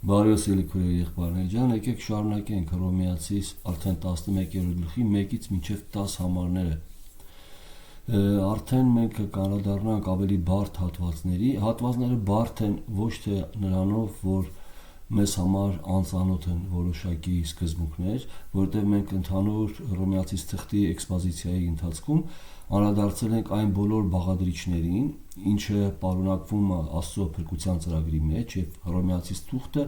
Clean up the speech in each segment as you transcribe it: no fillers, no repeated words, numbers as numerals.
Բարոս ելիքուրի եղբայրներ ջան, եկեք շարունակենք Հռոմեացիս արդեն 11-րդ գլխի 1-ից մինչև 10 համարները։ Արդեն մենք կանադառնանք ավելի բարդ հատվածների։ Հատվածները բարդ են ոչ թե նրանով, որ մեզ համար անծանոթ են որոշակի սկզբունքներ, որտեղ մենք ընդհանուր Հռոմեացիս թղթի էքսպոզիցիայի ընթացքում անդրադարձել ենք այն բոլոր բաղադրիչներին, ինչը պարունակվում է Աստծո փրկության ծրագրի մեջ, եւ Հռոմեացիս թուղթը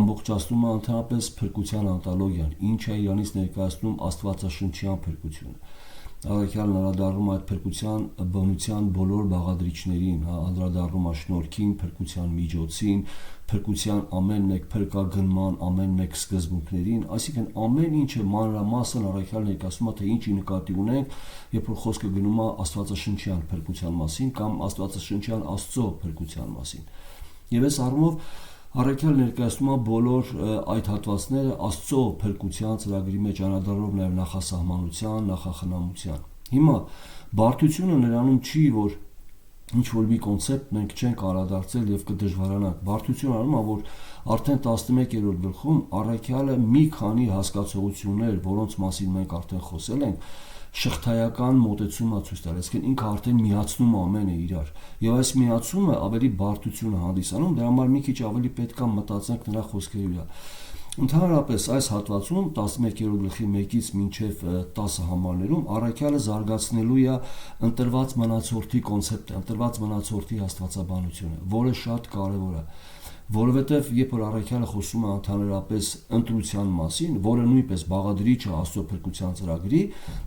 ամբողջացնում է ընդհանրապես փրկության անտոլոգիան, ինչը իրանից ներկայացնում աստվածաշնչյան փրկությունը։ Առաքյալն անդրադառնում է այդ փրկության բնության բոլոր բաղադրիչներին, անդրադառնում է շնորհքին, փրկության միջոցին, փրկության ամեն մեկ փրկագնման ամեն մեկ սկզբունքներին, այսինքն ամեն ինչը մանրամասն առաքյալն ներկայացնում է, թե ինչի նկատի ունենք, երբ որ խոսքը գնում է աստվածաշնչյան փրկության մասին կամ աստվածաշնչյան Աստծո փրկության մասին։ Եվ այս առումով առաքյալը ներկայացնում է բոլոր այդ հատվածները Աստծո փրկության ծրագրի մեջ անդրադառնալով նաև նախասահմանության, նախախնամության։ Հիմա բարդությունը նրանում չի, որ ինչ որ մի կոնցեպտ մենք չենք անդրադարձել եւ կդժվարանանք։ Բարդությունը անում է, որ արդեն 11-րդ գլխում առաքյալը մի քանի հասկացություններ, որոնց մասին մենք արդեն խոսել ենք, շղթայական մոտեցում է ցույց տալիս, այսինքն ինքը արդեն միացնում է ամենը իրար։ Եվ այս միացումը ավելի բարդություն է հանդիսանում, դրա համար մի քիչ ավելի պետք է մտածենք նրա խոսքերի վրա։ Ընդհանրապես այս հատվածում 11-րդ գլխի 1-ից մինչև 10 համարներում առաքյալը զարգացնելու է ընտրված մնացորդի կոնցեպտը, ընտրված մնացորդի աստվածաբանությունը, որը շատ կարևոր է, որովհետև երբ որ առաքյալը խոսում է ընդհանրապես ընտրության մասին, որը նույնպես բաղադրիչ է Աստծո փրկության ծրագրի,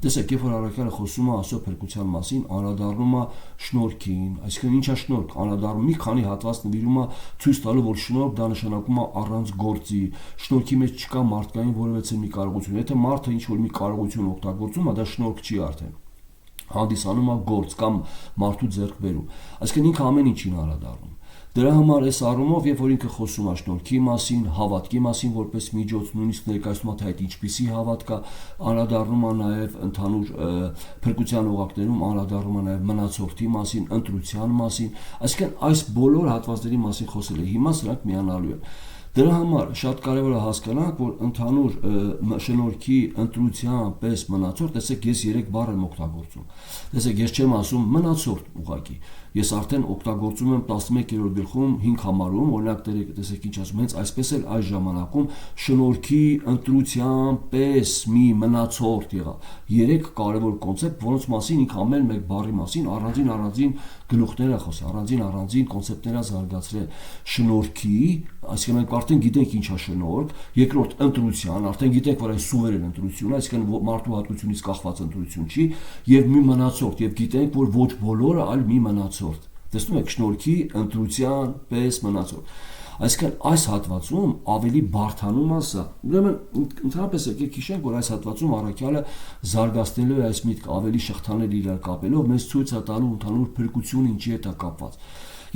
տեսեք, երբ որ առաքյալը խոսում է Աստծո փրկության մասին, անդրադառնում է շնորհքին, այսինքն ինչ է շնորհք, անդրադառնում մի քանի հատված նվիրում է ցույց տալու, որ շնորհք դա նշանակում է առանց գործի, շնորհքի մեջ չկա մարդկային որևէ մի կարողություն, եթե մարդը ինչ որ մի կարողություն օգտագործում է, դա շնորհք չի արդեն, հանդիսանում է գործ կամ մարդու ձեռքբերում, այսինքն ինքը ամեն ինչին անդրադառնում։ Դրա համար այս առումով, երբ որ ինքը խոսում է շնորհքի մասին, հավատքի մասին որպես միջոց, նույնիսկ ներկայացնում է թե այդ ինչպիսի հավատք է, անդրադառնում է նաև ընդհանուր փրկության օղակներում, անդրադառնում է նաև մնացորդի մասին, ընտրության մասին, այսինքն այս բոլոր հատվածների մասին խոսել է, հիմա սրանք միանալու են։ Դրա համար շատ կարևոր է հասկանանք, որ ընդհանուր շնորհքի ընտրության պես մնացորդ, տեսեք, ես 3 բառ եմ օգտագործում։ Տեսեք, ես չեմ ասում մնացորդ ուղղակի։ Ես արդեն օգտագործում եմ 11-րդ գլխում 5 համարում, օրինակ տեսեք ինչ ասում, հենց այսպես էլ այս ժամանակում շնորհքի ընտրության պես մի մնացորդ եղավ։ 3 կարևոր կոնցեպտ, որոնց մասին ինքը ամեն մեկ բառի մասին առանձին գլուխներ է խոսում, առանձին կոնցեպտներ է զարգացրել։ Շնորհքի, այսինքն մենք արդեն գիտենք ինչ է շնորհք, երկրորդ ընտրության, արդեն գիտենք, որ այն սուվերեն ընտրություն է, այսինքն մարդու հատկությունից կախված ընտրություն չի, եւ մի մնացորդ, եւ գիտենք, որ ոչ բոլորը, այլ մի մնացորդ։ Տեսնում եք, շնորհքի ընտրության պես մնացորդ։ Այսինքն այս հատվածում ավելի բարդանում է սա։ Ուրեմն ընդհանրապես եկեք հիշենք, որ այս հատվածում առաքյալը զարգացնելու է այս միտքը, ավելի շղթաներ իրար կապելով, մեզ ցույց է տալու ընդհանուր փրկությունը ինչի հետ է կապված։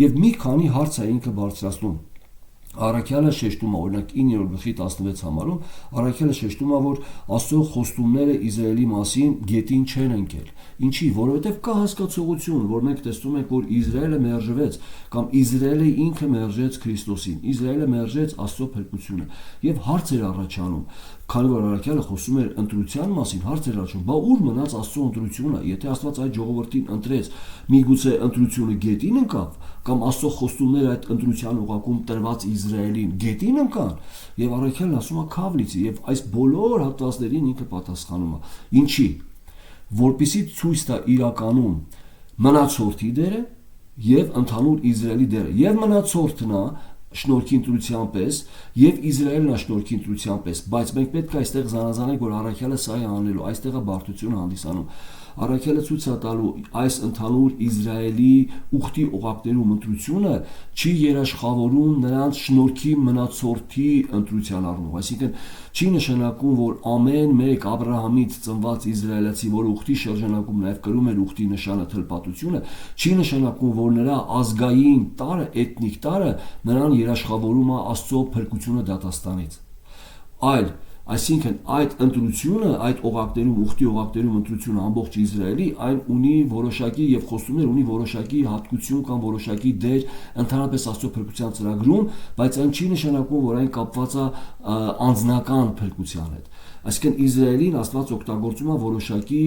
Եվ մի քանի հարց է ինքը բարձրացնում։ Առաքյալը շեշտում է, օրինակ 9-րդ գլխի 16 համարում, առաքյալը շեշտում է, որ Աստծո խոստումները Իսրայելի մասին գետին չեն ընկել։ Ինչի, որովհետև կա հասկացողություն, որ մենք տեսնում ենք, որ Իսրայելը մերժվեց, կամ Իսրայելը ինքը մերժեց Քրիստոսին, Իսրայելը մերժեց Աստծո փրկությունը, եւ հարց էր առաջանում, քանի որ առաքյալը խոսում էր ընտրության մասին, հարց էր առաջանում, բա ուր մնաց Աստծո ընտրությունը, եթե Աստված այդ ժողովրդին ընտրեց, միգուցե ընտրությունը գետին ընկավ, կամ Աստծո խոստումները այդ ընտրության ուղղակում տրված Իսրայելին գետին ընկան, եւ առաքյալն ասում է քավլիցի, եւ այս բոլոր հատվածներին ինքը պատասխանում է։ Ինչի, որպեսզի ցույց տա իրականում մնացորդի դերը եւ ընդհանուր Իսրայելի դերը, եւ մնացորդն է շնորհքի ընտրության պես եւ Իսրայելն է շնորհքի ընտրության պես, բայց մենք պետք է այստեղ զանազանենք, որ առաքյալը սա է անելու, այստեղ է բարդությունը հանդիսանում։ Առաքյալը ցույց է տալու այս ընդհանուր Իսրայելի ուխտի օղակներում ընտրությունը չի երաշխավորում նրանց շնորհքի մնացորդի ընտրության առումով, այսինքն չի նշանակում, որ ամեն մեկ Աբրահամից ծնված իսրայելացի, որը ուխտի շրջանակում նաև կրում էր ուխտի նշանը թլպատությունը, չի նշանակում, որ նրա ազգային տարը, էթնիկ տարը նրան երաշխավորում է Աստծո փրկությունը դատաստանից, այլ Այսինքն այդ ընտրությունը, այդ օղակներում, ուխտի օղակներում ընտրությունը ամբողջ Իսրայելի այն ունի որոշակի եւ խոստումներ ունի որոշակի հատկություն կամ որոշակի դեր ընդհանրապես Աստծո փրկության ծրագրում, բայց այն չի նշանակում, որ այն կապված է անձնական փրկության հետ։ Այսինքն Իսրայելին Աստված օգտագործում է որոշակի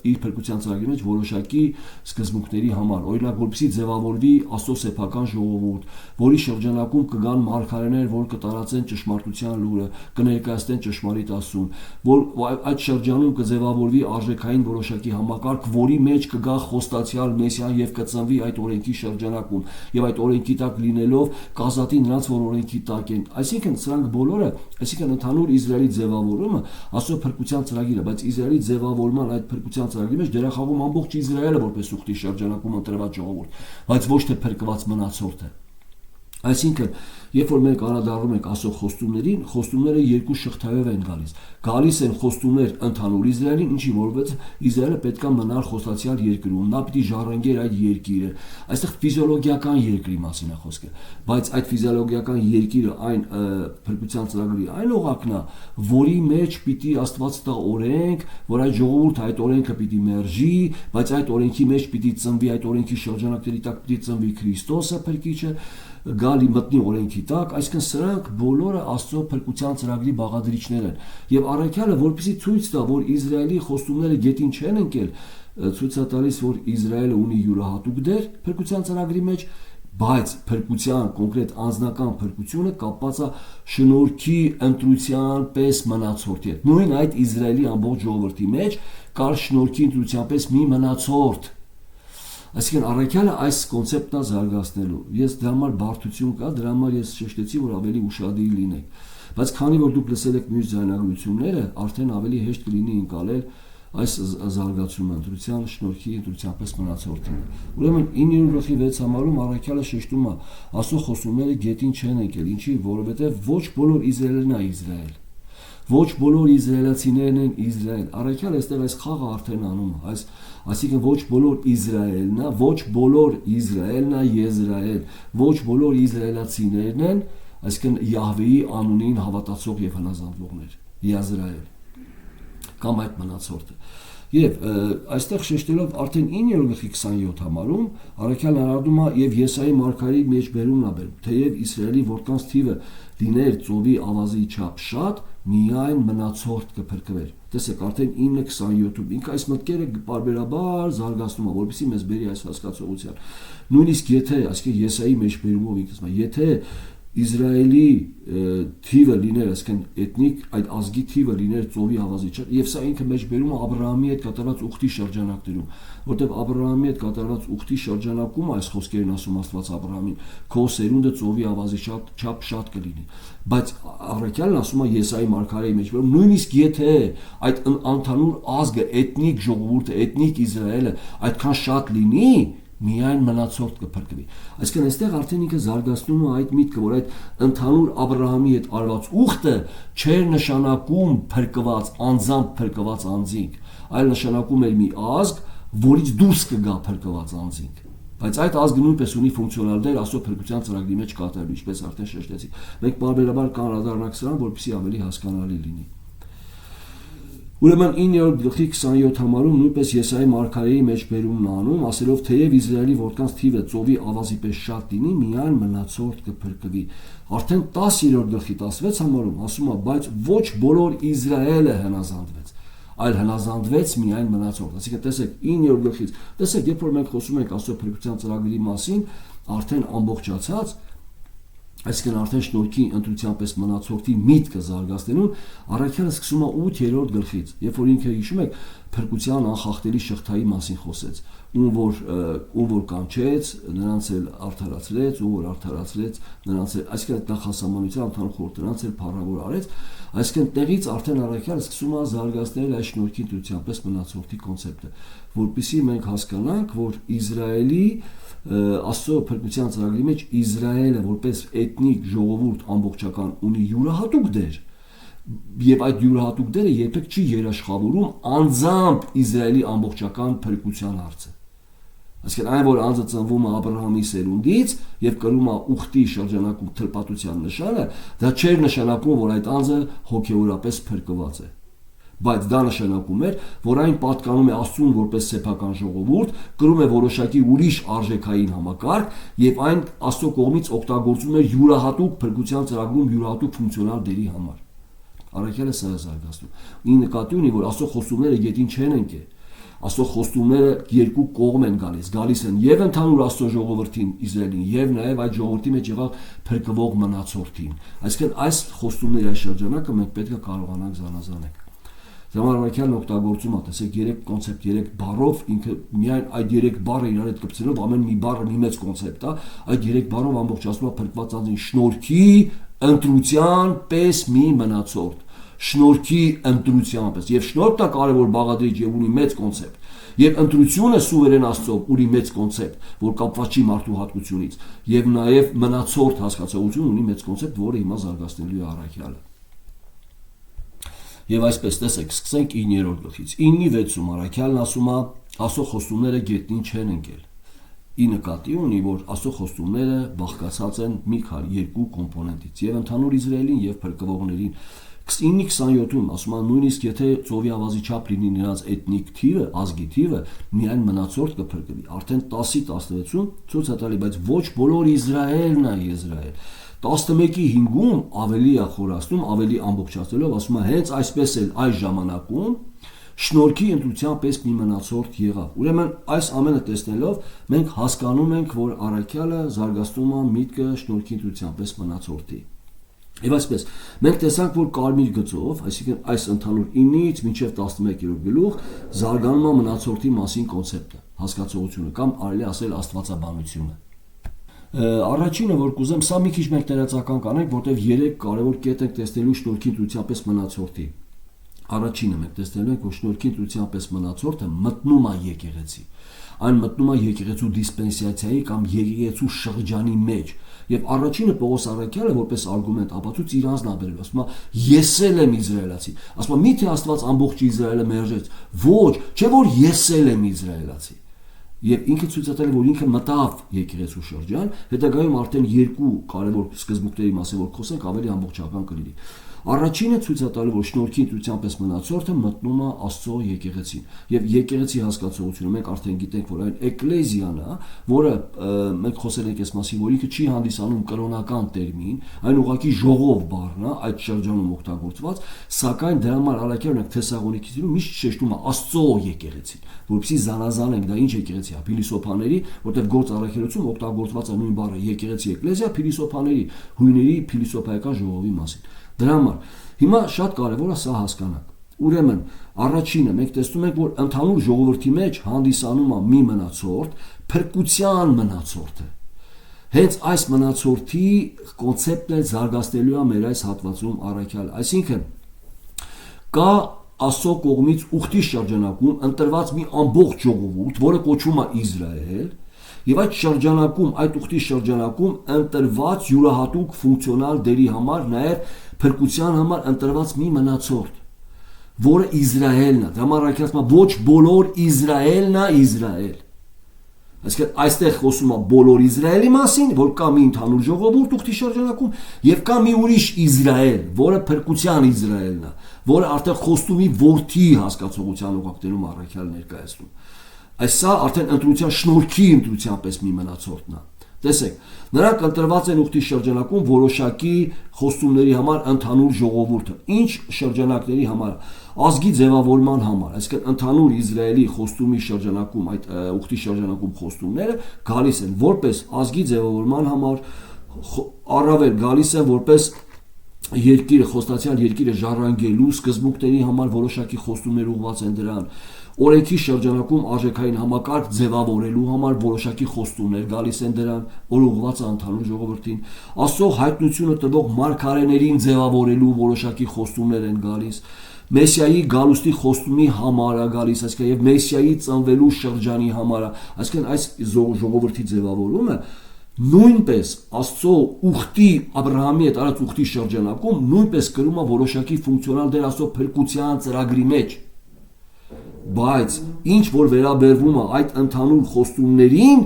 իր փրկության ծրագրի մեջ որոշակի սկզբունքների համար, օրինակ որպեսզի ձևավորվի Աստծո սեփական ժողովուրդ, որի շրջանակում կգան մարգարեներ, որ կտարածեն ճշմարտության լուրը, կներկայացնեն ճշմարիտ Աստծուն, որ այդ շրջանում կձևավորվի արժեքային որոշակի համակարգ, որի մեջ կգա խոստացյալ Մեսիան եւ կծնվի այդ օրենքի շրջանակում, եւ այդ օրենքի տակ լինելով կազատի նրանց, որ օրենքի տակ են։ Այսինքն սրանք բոլորը, այսինքն ընդհանուր Իսրայելի ձևավորումը Աստծո փրկության ծրագիրը, բայց Իսրայելի ձևավորման այդ փրկության ծրագրի մեջ դերախաղում ամբողջ Իսրայելը որպես ուխտի շրջանակում ընտրված ժողովուրդ, բայց ոչ թե փրկված մնացորդը։ Այսինքն, երբ որ մենք անդրադառնում ենք Աստծո խոստումներին, խոստումները երկու շղթայով են գալիս։ Գալիս են խոստումներ ընդհանուր Իսրայելին, ինչի որովհետև Իսրայելը պետք է մնար խոստացյալ երկրում, նա պիտի ժառանգեր այդ երկիրը։ Այստեղ ֆիզիոլոգիական երկրի մասին է խոսքը, բայց այդ ֆիզիոլոգիական երկիրը այն փրկության ծրագրի այն օղակն է, որի մեջ պիտի Աստված տա օրենք, որ այդ ժողովուրդը այդ օրենքը պիտի մերժի, բայց այդ օրենքի մեջ պիտի ծնվի, այդ օրենքի շրջանակների տակ պիտի ծնվի Քրիստոսը փրկիչը, գալի մտնի օրենքի տակ, այսինքն սրանք բոլորը Աստծո փրկության ծրագրի բաղադրիչներ են։ Եվ առաքյալը, որպեսզի ցույց տա, որ Իսրայելի խոստումները գետին չեն ընկել, ցույց է տալիս, որ Իսրայելը ունի յուրահատուկ դեր փրկության ծրագրի մեջ, բայց փրկության կոնկրետ անձնական փրկությունը կապված է շնորհքի ընտրության պես մնացորդի հետ։ Նույն այդ Իսրայելի ամբողջ ժողովրդի մեջ կար շնորհքի ընտրության պես մի մնացորդ։ Այսինքն առաքյալը այս կոնցեպտն է զարգացնելու։ Ես դրա համար բարդություն կա, դրա համար ես շեշտեցի, որ ավելի ուշադիր լինեք։ Բայց քանի որ դուք լսել եք մյուս ձայնագրությունները, արդեն ավելի հեշտ կլինի ընկալել այս զարգացումը ընտրության շնորհքի ընտրության պես մնացորդին։ Ուրեմն 9:6 համարում առաքյալը շեշտում է, Աստծո խոստումները գետին չեն եկել, ինչի, որովհետև ոչ բոլոր Իսրայելն է Իսրայել։ Ոչ բոլոր իսրայելացիներն են Իսրայել։ Առաքյալը այստեղ այս խաղը արդեն անում է, այսինքն ոչ բոլոր Իսրայելն է, ոչ բոլոր Իսրայելն է Եզրայել, ոչ բոլոր իսրայելացիներն են, այսինքն Յահվեի անունին հավատացող եւ հնազանդվողներ, Եզրայել կամ այդ մնացորդը։ Եվ այստեղ շեշտելով արդեն 9:27 համարում առաքյալն արարում է եւ Եսայի մարգարեի մեջ բերումն է բերում, թեև Իսրայելի որքանց թիվը լիներ ծովի ավազի չափ շատ, միայն մնացորդ կփրկվեր։ Տեսեք, արդեն 9:27-ում ինքը այս մտքերը բարբերաբար զարգացնում է, որպեսզի մեզ բերի այս հասկացողության։ Նույնիսկ եթե, այսինքն Եսայի մեջ բերումով ինքս ասում, եթե Իսրայելի թիվը լիներ, այսինքն էթնիկ այդ ազգի թիվը լիներ ծովի ավազի չափ, եւ սա ինքը մեջ բերում է Աբրահամի հետ կատարած ուխտի շրջանակներում, որտեղ Աբրահամի հետ կատարած ուխտի շրջանակում այս խոսքերն ասում Աստված Աբրահամին, քո սերունդը ծովի ավազի չափ շատ կլինի, բայց առաքյալն ասում է Եսայի մարգարեի մեջ, որ նույնիսկ եթե այդ ընդհանուր ազգը, էթնիկ ժողովուրդը, էթնիկ Իսրայելը այդքան շատ լինի, միայն մնացորդ կփրկվի։ Այսինքն այստեղ արդեն ինքը զարգացնում է այդ միտքը, որ այդ ընդհանուր Աբրահամի հետ արված ուխտը չէր նշանակում փրկված անձամբ փրկված անձինք, այլ նշանակում էր մի ազգ, որից դուրս կգա փրկված անձինք։ Բայց այդ ազգը նույնպես ունի ֆունկցիոնալ դեր Աստծո փրկության ծրագրի մեջ կատարելու, ինչպես արդեն շեշտեցի։ Մենք բարբերաբար կանրադառնանք սրան, որպեսզի ավելի հասկանալի լինի։ Ուրեմն 9:27 համարում նույնպես Եսայի մարգարեի մեջ բերումն անում, ասելով թեև Իսրայելի որքանց թիվը ծովի ավազի պես շատ լինի, միայն մնացորդ կփրկվի։ Արդեն 10:16 համարում ասում է, բայց ոչ բոլոր Իսրայելը հնազանդվեց, այլ հնազանդվեց միայն մնացորդ։ Այսինքն տեսեք 9:9-ից, տեսեք, երբ որ մենք խոսում ենք Աստծո փրկության ծրագրի մասին, արդեն ամբողջացած, այսինքն արդեն շնորհքի ընտրության պես մնացորդի միտքը զարգացնելուն, առաքյալը սկսում է 8-րդ գլխից, երբ որ ինքը հիշում եք փրկության անխախտելի շղթայի մասին խոսեց, ում որ կանչեց, նրանց էլ արդարացրեց, ում որ արդարացրեց, նրանց էլ, այսինքն այդ նախասահմանության ընդհանուր խորհուրդ նրանց էլ փառավոր արեց, այսինքն տեղից արդեն առաքյալը սկսում է զարգացնել այս շնորհքի ընտրության պես մնացորդի կոնցեպտը, որպեսզի մենք հասկանանք, որ Իսրայելի Աստծո փրկության ծրագրի մեջ Իսրայելը որպես էթնիկ ժողովուրդ ամբողջական ունի յուրահատուկ դեր, եւ այդ յուրահատուկ դերը երբեք չի երաշխավորում անձամբ Իսրայելի ամբողջական փրկության հարցը։ Այսինքն այն, որ անձը ծնվում է Աբրահամի սերունդից եւ կրում է ուխտի շրջանակում թլպատության նշանը, դա չէր նշանակում, որ այդ անձը հոգեորապես փրկված է։ Բայց դա նշանակում էր, որ այն պատկանում է Աստծուն որպես սեփական ժողովուրդ, կրում է որոշակի ուրիշ արժեքային համակարգ եւ այն Աստծո կողմից օգտագործում է յուրահատուկ փրկության ծրագրում յուրահատուկ ֆունկցիոնալ դերի համար։ Առաքյալը սա է զարգացնում։ Ի նկատի ունի, որ Աստծո խոստումները գետին չեն ընկել։ Աստծո խոստումները երկու կողմ են գալիս են եւ ընդհանուր Աստծո ժողովրդին Իսրայելին եւ նաեւ այդ ժողովրդի մեջ եղած փրկվող մնացորդին։ Այսինքն այս խոստումների շրջանակը մենք պետք է կարողանանք զանազանել։ Ժամանակյալն օգտագործում է, տեսեք, 3 կոնցեպտ, 3 բառով, ինքը միայն այդ 3 բառը իրար հետ կպցնելով ամեն մի բառը մի մեծ կոնցեպտ է, այդ 3 բառով ամբողջացնում է փրկված անձին շնորհքի, ընտրության պես մի մնացորդ։ Շնորհքի ընտրության պես եւ շնորհքն է կարևոր բաղադրիչ եւ ունի մեծ կոնցեպտ եւ ընտրությունը սուվերեն Աստծո ունի մեծ կոնցեպտ, որ կապված չի մարդու հատկությունից եւ նաեւ մնացորդ հասկացողություն ունի մեծ կոնցեպտ, որը հիմա զարգացնելու է առաքյալը։ Եվ այսպես տեսեք, սկսենք 9-րդ գլխից։ 9:6-ում առաքյալն ասում է, Աստծո խոստումները գետնին չեն ընկել։ Ի նկատի ունի, որ Աստծո խոստումները բաղկացած են մի քանի երկու կոմպոնենտից եւ ընդհանուր Իսրայելին եւ փրկվողներին 9:27-ում ասում է, նույնիսկ եթե ծովի ավազի չափ լինի նրանց էթնիկ թիվը, ազգի թիվը, միայն մնացորդ կփրկվի։ Արդեն 10:16-ում ցույց է տալի, բայց ոչ բոլոր Իսրայելն է Իսրայել։ 11:5-ում ավելի է խորացնում, ավելի ամբողջացնելով, ասում է, հենց այսպես էլ այս ժամանակում շնորհքի ընտրության պես մի մնացորդ եղավ։ Ուրեմն այս ամենը տեսնելով մենք հասկանում ենք, որ առաքյալը զարգացնում է միտքը շնորհքի ընտրության պես մնացորդի։ Եվ այսպես մենք տեսանք, որ կարմիր գծով, այսինքն այս ընդհանուր 9-ից մինչև 11-րդ գլուխ զարգանում է մնացորդի մասին կոնցեպտը, հասկացողությունը կամ արելի ասել աստվածաբանությունը։ Առաջինը, որ կուզեմ, սա մի քիչ մենք ներածական կանենք, որտեղ 3 կարևոր կետ ենք տեսնելու շնորհքի ընտրության պես մնացորդի։ Առաջինը մենք տեսնելու ենք, որ շնորհքի ընտրության պես մնացորդը մտնում է եկեղեցի։ Այն մտնում է եկեղեցու դիսպենսացիայի կամ եկեղեցու շրջանի մեջ։ Եվ առաջինը Պողոս առաքյալը որպես արգումենտ ապացույց իր անձնաբերել, ասում է, ես էլ եմ իսրայելացի։ Ասում է, միթե Աստված ամբողջ Իսրայելը մերժեց։ Ոչ, չէ որ ես էլ եմ իսրայելացի։ Եվ ինքը ցույց է տալի, որ ինքը մտավ եկեղեցու շրջան, հետագայում արդեն երկու կարևոր սկզբունքների մասին որ խոսենք, ավելի ամբողջական կլինի։ Առաջինը ցույց է տալի, որ շնորհքի ընտրության պես մնացորդը մտնում է Աստծո եկեղեցին։ Եվ եկեղեցի հասկացողությունը մենք արդեն գիտենք, որ այն էկլեզիան է, որը մենք խոսել ենք այս մասին, որ ինքը չի հանդիսանում կրոնական տերմին, այն ուղղակի ժողով բառն է, այդ շրջանում օգտագործված, սակայն դրա համար առաքյալն ենք Թեսաղոնիկիցինում միշտ շեշտում է Աստծո եկեղեցին, որովհետեւ զանազանենք դա ինչ եկեղեցի է, փիլիսոփաների, որտեղ գործ առաքելություն օգտագործված է նույն բառը եկեղեցի էկլեզիա, փիլիսոփաների, հույների փիլիսոփայական ժողովի մասին։ Դրա համար հիմա շատ կարևոր է սա հասկանանք։ Ուրեմն առաջինը մենք տեսնում ենք, որ ընդհանուր ժողովրդի մեջ հանդիսանում է մի մնացորդ, փրկության մնացորդը։ Հենց այս մնացորդի կոնցեպտն է զարգացնելու է մեր այս հատվածում առաքյալը։ Այսինքն կա Աստծո կողմից ուխտի շրջանակում ընտրված մի ամբողջ ժողովուրդ, որը կոչվում է Իսրայել, եւ այդ շրջանակում, այդ ուխտի շրջանակում ընտրված յուրահատուկ ֆունկցիոնալ դերի համար նաեւ փրկության համար ընտրված մի մնացորդ, որը Իսրայելն է։ Դա առաքյալը ոչ բոլոր Իսրայելն է Իսրայել։ Այսինքն այստեղ խոսում է բոլոր Իսրայելի մասին, որ կա մի ընդհանուր ժողովուրդ ուխտի շրջանակում եւ կա մի ուրիշ Իսրայել, որը փրկության Իսրայելն է, որը արդեն խոստումի որդի հասկացողության ուղղակներում առաքյալ ներկայացնում։ Այս սա արդեն ընտրության շնորհքի ընտրության պես մի մնացորդն է։ Տեսեք, նրանք ընտրված են ուխտի շրջանակում որոշակի խոստումների համար ընդհանուր ժողովուրդը։ Ինչ շրջանակների համար, ազգի ձևավորման համար, այսինքն ընդհանուր Իսրայելի խոստումի շրջանակում, այդ ուխտի շրջանակում խոստումները գալիս են որպես ազգի ձևավորման համար, առավել գալիս են որպես երկիրը, խոստացյալ երկիրը ժառանգելու սկզբունքների համար որոշակի խոստումներ ուղղված են դրան։ Օրենքի շրջանակում արժեքային համակարգ ձևավորելու համար որոշակի խոստումներ գալիս են դրան, որ ուղղված է ընդհանուր ժողովրդին։ Աստծո հայտնությունը տվող մարգարեներին ձևավորելու որոշակի խոստումներ են գալիս։ Մեսիայի գալուստի խոստումի համար է գալիս, այսինքն եւ Մեսիայի ծնվելու շրջանի համար է, այսինքն այս ժողովրդի ձևավորումը նույնպես Աստծո ուխտի Աբրահամի հետ արած ուխտի շրջանակում նույնպես կրում է որոշակի ֆունկցիոնալ դեր Աստծո փրկության ծրագրի մեջ։ Բայց ինչ որ վերաբերվում է այդ ընդհանուր խոստումներին,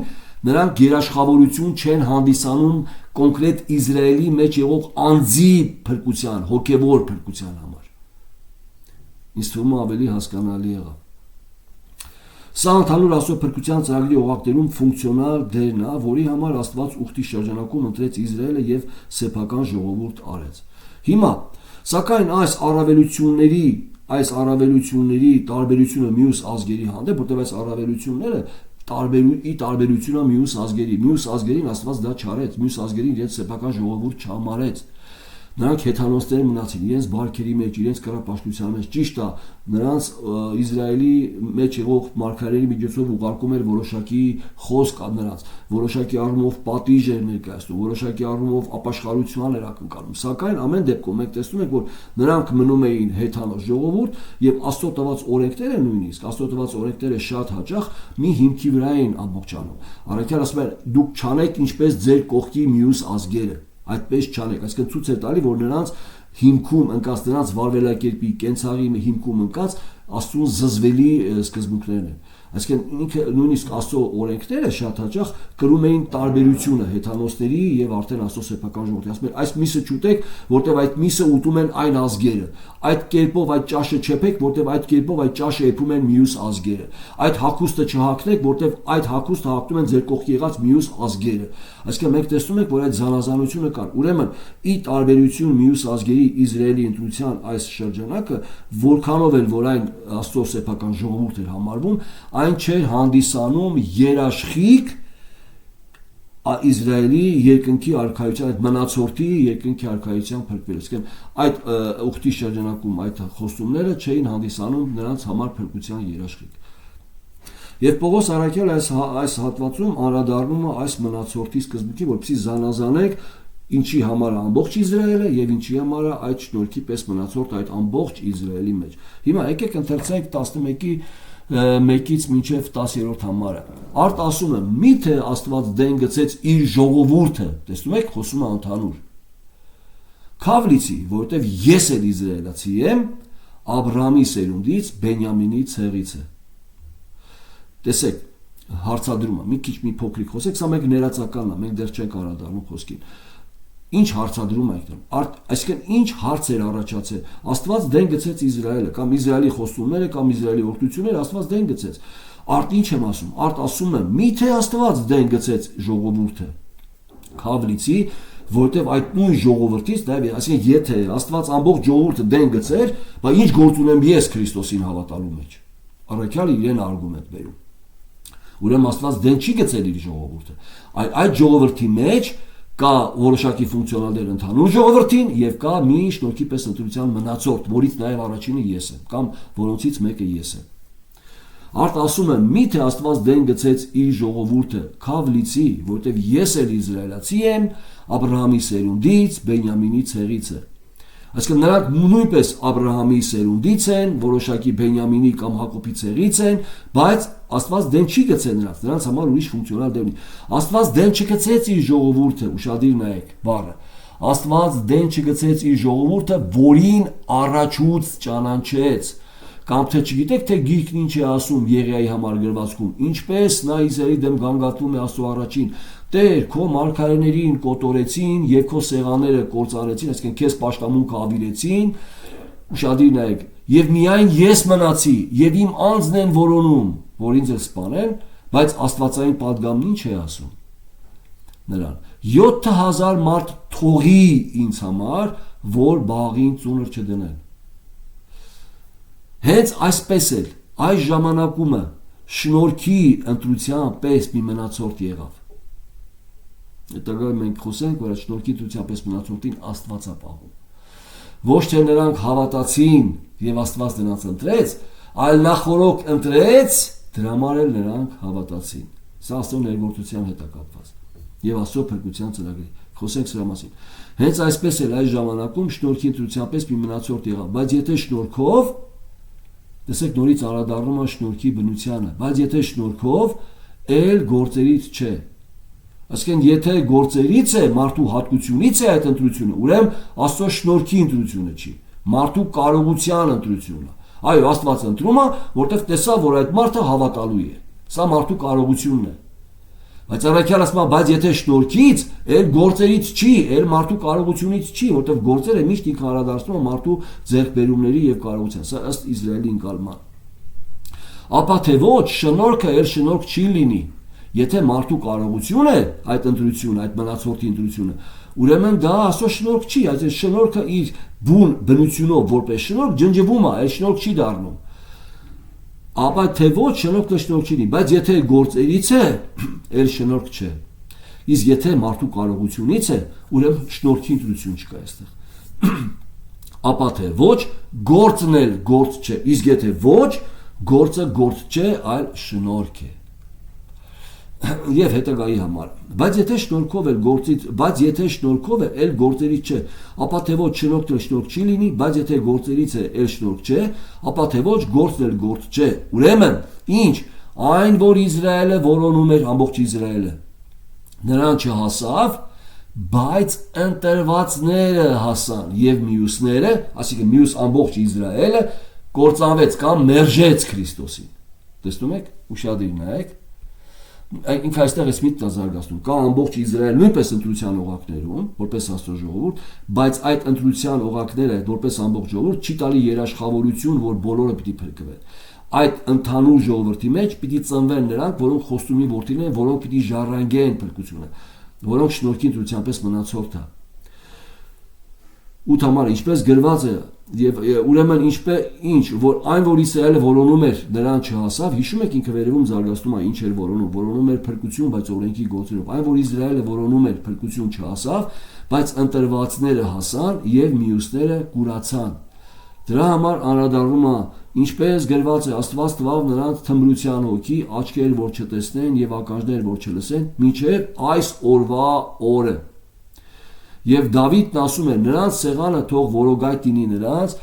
նրանք երաշխավորություն չեն հանդիսանում կոնկրետ Իսրայելի մեջ եղող անձի փրկության, հոգևոր փրկության համար։ Ինձ թվում է ավելի հասկանալի եղավ։ Սա ընդհանուր Աստծո փրկության ծրագրի օղակներում ֆունկցիոնալ դերն է, որի համար Աստված ուխտի շրջանակում ընտրեց Իսրայելը եւ սեփական ժողովուրդ արեց։ Հիմա, սակայն այս առավելությունների տարբերությունը մյուս ազգերի հանդեպ, որտեղ այս առավելությունները տարբերությունը մյուս ազգերին Աստված դա չարեց, մյուս ազգերին իրենց սեփական ժողովուրդ չհամարեց։ Նրանք հեթանոսներ մնացին իրենց բարքերի մեջ, իրենց կռապաշտության մեջ։ Ճիշտ է, նրանց Իսրայելի մեջ եղող մարգարեների միջոցով ուղարկում էր որոշակի խոսք նրանց, որոշակի առումով պատիժ էր ներկայացնում, որոշակի առումով ապաշխարություն էր ակնկալում։ Սակայն ամեն դեպքում մենք տեսնում ենք, որ նրանք մնում էին հեթանոս ժողովուրդ եւ Աստծո տված օրենքները նույնիսկ, Աստծո տված օրենքները շատ հաճախ մի հիմքի վրա էին ամբողջանում։ Առաքյալ ասում է, դուք չանեք ինչպես ձեր կողքի մյուս ազգերը։ Այդպես չանեք, այսինքն ցույց է տալի, որ նրանց հիմքում ընկած, նրանց վարվելակերպի կենցաղի հիմքում ընկած Աստծուն զզվելի սկզբունքներն են։ Այսինքն ինքը նույնիսկ Աստծո օրենքները շատ հաճախ կրում էին տարբերությունը հեթանոսների եւ արդեն Աստծո սեփական ժողովրդի։ Ասում են, այս միսը չուտեք, որտեւ այդ միսը ուտում են այն ազգերը։ Այդ կերպով այդ ճաշը չփեք, որտեւ այդ կերպով այդ ճաշը եփում են մյուս ազգերը։ Այդ հագուստը չհագնեք, որտեւ այդ հագուստը հագնում են ձեր կողքի եղած մյուս ազգերը։ Այսինքն մենք տեսնում ենք, որ այդ զանազանությունը կար։ Ուրեմն, ի տարբերություն մյուս ազգերի Իսրայելի ընտրության այս շրջանակը, որքանով էլ որ այն Աստծո սեփական ժողովուրդ էր համարվում, այն չէր հանդիսանում երաշխիք Իսրայելի երկնքի արքայության, այդ մնացորդի երկնքի արքայության փրկվելը։ Այսինքն այդ ուխտի շրջանակում այդ խոստումները չէին հանդիսանում նրանց համար փրկության երաշխիք։ Եվ Պողոս առաքյալը այս հատվածում անդրադառնում է այս մնացորդի սկզբունքի, որպեսզի զանազանեք ինչի համար է ամբողջ Իսրայելը եւ ինչի համար է այդ շնորհքի պես մնացորդ այդ ամբողջ Իսրայելի մեջ։ Հիմա եկեք ընթերցենք 11-ի 1-ից մինչև 10-րդ համարը։ Արդ ասում է, միթե Աստված դեն գցեց իր ժողովուրդը, տեսնում եք, խոսում է ընդհանուր։ Քավլիցի, որովհետև ես էլ իսրայելացի եմ, Աբրահամի սերունդից, Բենյամինի ցեղից է։ Տեսեք, հարցադրումը, մի քիչ մի փոքրիկ խոսեք, սա մենք ներածականն է, մենք դեռ չենք անդրադառնում խոսքին։ Ինչ հարցադրում է այդտեղ։ Այսինքն ինչ հարց էր առաջացել։ Աստված դեն գցեց Իսրայելը, կամ Իսրայելի խոստումները, կամ Իսրայելի օրհնությունները Աստված դեն գցեց։ Արդ ինչ եմ ասում։ Արդ ասում եմ, միթե Աստված դեն գցեց ժողովուրդը։ Քավլիցի, որտեվ այդ նույն ժողովրդից, այսինքն եթե Աստված ամբողջ ժողովուրդը դեն գցեր, բա ինչ գործ ունեմ ես Քրիստոսին հավատալու մեջ։ Առաքյալը իրեն արգումենտ բերում։ Ուրեմն Աստված դեն չի գցել իր ժողովուրդը։ Այդ ժողովրդի մեջ կա որոշակի ֆունկցիոնալներ ընդհանուր ժողովրդին եւ կա մի շնորհքի պես ընտրության մնացորդ, որից նաեւ առաջինը ես եմ, կամ որոնցից մեկը ես եմ։ Արդ ասում եմ, միթե Աստված դեն գցեց իր ժողովուրդը Քավլիցի, որտեվ ես էլ իսրայելացի եմ, Աբրահամի սերունդից, Բենյամինի ցեղից է։ Այսինքն նրանք նույնպես Աբրահամի սերունդից են, որոշակի Բենյամինի կամ Հակոբի ցեղից են, բայց Աստված դեն չի գցել նրանց համար ուրիշ ֆունկցիոնալ դեր ունի։ Աստված դեն չգցեց իր ժողովուրդը, ուշադիր նայեք բառը։ Աստված դեն չգցեց իր ժողովուրդը, որին առաջուց ճանաչեց։ Կամ թե չգիտեք, թե գիրքն ինչ է ասում Եղիայի համար գրվածքում, ինչպես նա Իսրայելի դեմ գանգատվում է Աստծո առաջին. Տեր, քո մարգարեներին կոտորեցին եւ քո սեղանները կործանեցին, այսինքն քեզ պաշտամունքը ավիրեցին, ուշադիր նայեք, եւ միայն ես մնացի եւ իմ անձն են որոնում, որ ինձ սպանեն, բայց Աստվածային падգամն ինչ է ասում նրան. 7000 մարդ թողի ինձ համար, որ բաղին ծունր չդնեն։ Հենց այսպես էլ այս ժամանակումը շնորհքի ընտրության պես մի մնացորդ եղավ։ Հետագա մենք խոսենք, որ շնորհքի ընտրության պես մնացորդին Աստված է պահում։ Ոչ թե նրանք հավատացին եւ Աստված նրանց ընտրեց, այլ նախորոք ընտրեց, դրա համար էլ նրանք հավատացին։ Սա Աստծո ներգործության հետ է կապված եւ Աստծո փրկության ծրագրի։ Խոսենք սրա մասին։ Հենց այսպես էլ այս ժամանակում շնորհքի ընտրության պես մի մնացորդ եղավ, բայց եթե շնորհքով, տեսեք նորից անդրադառնում է շնորհքի բնությանը, բայց եթե շնորհքով, էլ գործերից չէ։ Այսինքն եթե գործերից է, մարդու հատկությունից է այդ ընտրությունը, ուրեմն Աստծո շնորհքի ընտրությունը չի, մարդու կարողության ընտրությունը, Այո, Աստված ընտրում է, որտեղ տեսավ, որ այդ մարդը հավատալու է։ Սա մարդու կարողությունն է։ Բայց առաքյալ ասում է, բայց եթե շնորհքից, այլ գործերից չի, այլ մարդու կարողությունից չի, որտեղ գործերը միշտ ինքը անդրադառնում է մարդու ձեռքբերումների եւ կարողության։ Սա ըստ Իսրայելի ընկալման։ Ապա թե ոչ, շնորհքը այլ շնորհք չի լինի։ Եթե մարդու կարողություն է այդ ընտրությունը, այդ մնացորդի ընտրությունը, ուրեմն դա Աստծո շնորհք չի, այսինքն շնորհքը իր բուն բնությունով որպես շնորհք ջնջվում է, այլ շնորհք չի դառնում։ Ապա թե ոչ շնորհքը շնորհք չի լինի, բայց եթե գործերից է, այլ շնորհք չէ։ Իսկ եթե մարդու կարողությունից է, ուրեմն շնորհքի ընտրություն չկա այստեղ։ Ապա թե ոչ, գործն էլ գործ չէ, իսկ եթե ոչ, գործը գործ չէ, այլ շնորհք է։ Եվ հետագայի համար, բայց եթե շնորհքով է, այլ գործերից չէ, ապա թե ոչ շնորհքն էլ շնորհք չի լինի, բայց եթե գործերից է, այլ շնորհք չէ, ապա թե ոչ գործն էլ գործ չէ։ Ուրեմն, ինչ, այն որ Իսրայելը որոնում էր, ամբողջ Իսրայելը, նրան չհասավ, բայց ընտրվածները հասան եւ մյուսները, այսինքն մյուս ամբողջ Իսրայելը կործանվեց կամ մերժեց Քրիստոսին։ Տեսնում եք, ուշադիր նայեք։ Ինքը այստեղ էս միտքն զարգացնում, կա ամբողջ Իսրայել նույնպես ընտրության օղակներում, որպես Աստծո ժողովուրդ, բայց այդ ընտրության օղակները, որպես ամբողջ ժողովուրդ, չի տալի երաշխավորություն, որ բոլորը պիտի փրկվեն։ Այդ ընդհանուր ժողովրդի մեջ պիտի ծնվեն նրանք, որոնք խոստումի որդիներ են, որոնք պիտի ժառանգեն փրկությունը, որոնք շնորհքի ընտրության պես մնացորդ է։ 8 համար ինչպես գրված է եւ ուրեմն ինչ որ այն որ Իսրայելը որոնում էր նրան չհասավ, հիշում եք ինքը վերևում զարգացնում է ինչ էր որոնում էր փրկություն, բայց օրենքի գործերով, այն որ Իսրայելը որոնում էր փրկություն չհասավ, բայց ընտրվածները հասան եւ մյուսները կուրացան։ Դրա համար անդրադառնում է ինչպես գրված է Աստված տվավ նրանց թմրության հոգի, աչքեր որ չտեսնեն եւ ականջներ որ չլսեն, մինչեւ այս օրվա օրը։ Եվ Դավիթն ասում է նրանց սեղանը թող որոգայթ լինի նրանց,